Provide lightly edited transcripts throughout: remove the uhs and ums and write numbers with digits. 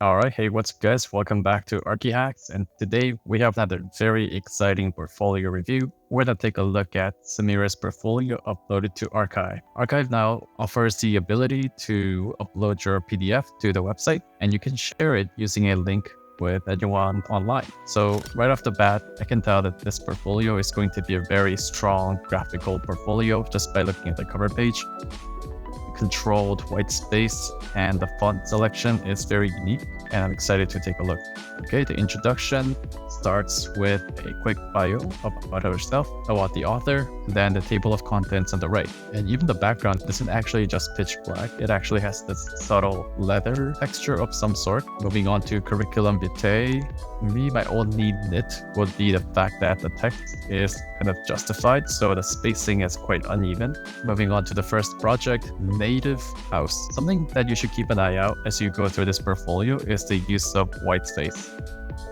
All right, hey, what's up, guys? Welcome back to ArchiHacks, and today we have another very exciting portfolio review. We're gonna take a look at Samira's portfolio uploaded to Archive. Archive now offers the ability to upload your PDF to the website, and you can share it using a link with anyone online. So right off the bat, I can tell that this portfolio is going to be a very strong graphical portfolio just by looking at the cover page. Controlled white space and the font selection is very unique, and I'm excited to take a look. Okay, the introduction starts with a quick bio about yourself, about the author, then the table of contents on the right. And even the background isn't actually just pitch black, it actually has this subtle leather texture of some sort. Moving on to curriculum vitae, maybe my only nit would be the fact that the text is kind of justified, so the spacing is quite uneven. Moving on to the first project, Native House. Something that you should keep an eye out as you go through this portfolio is the use of white space,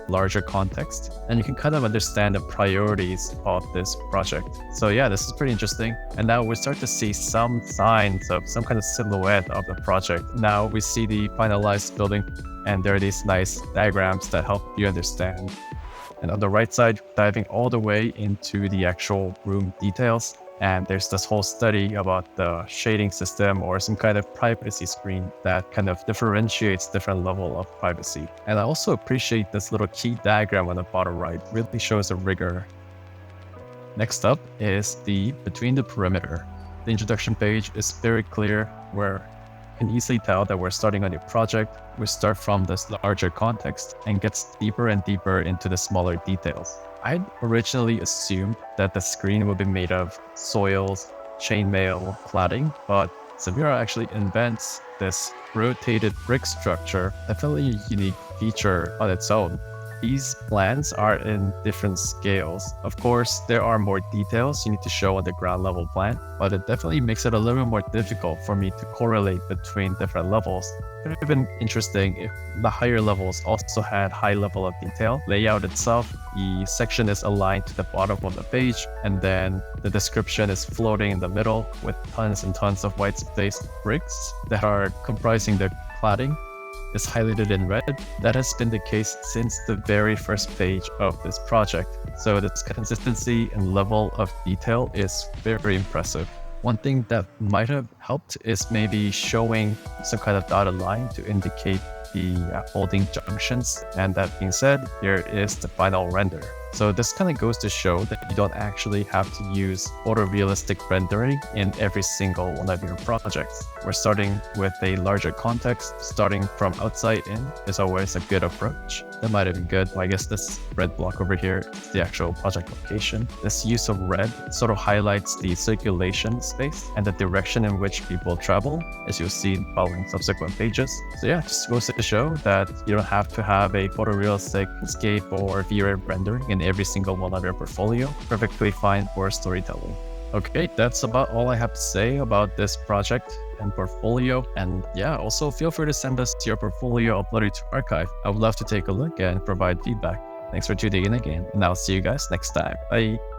larger context, and you can kind of understand the priorities of this project. So yeah, this is pretty interesting. And now we start to see some signs of some kind of silhouette of the project. Now we see the finalized building, and there are these nice diagrams that help you understand. And on the right side, diving all the way into the actual room details. And there's this whole study about the shading system or some kind of privacy screen that kind of differentiates different level of privacy. And I also appreciate this little key diagram on the bottom right, really shows the rigor. Next up is the between the perimeter. The introduction page is very clear, where you can easily tell that we're starting a new project. We start from this larger context and gets deeper and deeper into the smaller details. I'd originally assumed that the screen would be made of soils, chainmail, cladding, but Samira actually invents this rotated brick structure, definitely a unique feature on its own. These plans are in different scales. Of course, there are more details you need to show on the ground level plan, but it definitely makes it a little more difficult for me to correlate between different levels. It would have been interesting if the higher levels also had high level of detail. Layout itself, the section is aligned to the bottom of the page, and then the description is floating in the middle with tons and tons of white space bricks that are comprising the cladding is highlighted in red. That has been the case since the very first page of this project. So this consistency and level of detail is very impressive. One thing that might have helped is maybe showing some kind of dotted line to indicate the holding junctions. And that being said, here is the final render. So this kind of goes to show that you don't actually have to use photorealistic rendering in every single one of your projects. We're starting with a larger context. Starting from outside in is always a good approach. That might have been good. Well, I guess this red block over here is the actual project location. This use of red sort of highlights the circulation space and the direction in which people travel, as you'll see following subsequent pages. So yeah, just goes to show that you don't have to have a photorealistic escape or V-Ray rendering in every single one of your portfolio. Perfectly fine for storytelling. Okay, that's about all I have to say about this project and portfolio. And yeah, also feel free to send us your portfolio uploaded to Archive. I would love to take a look and provide feedback. Thanks for tuning in again, and I'll see you guys next time. Bye.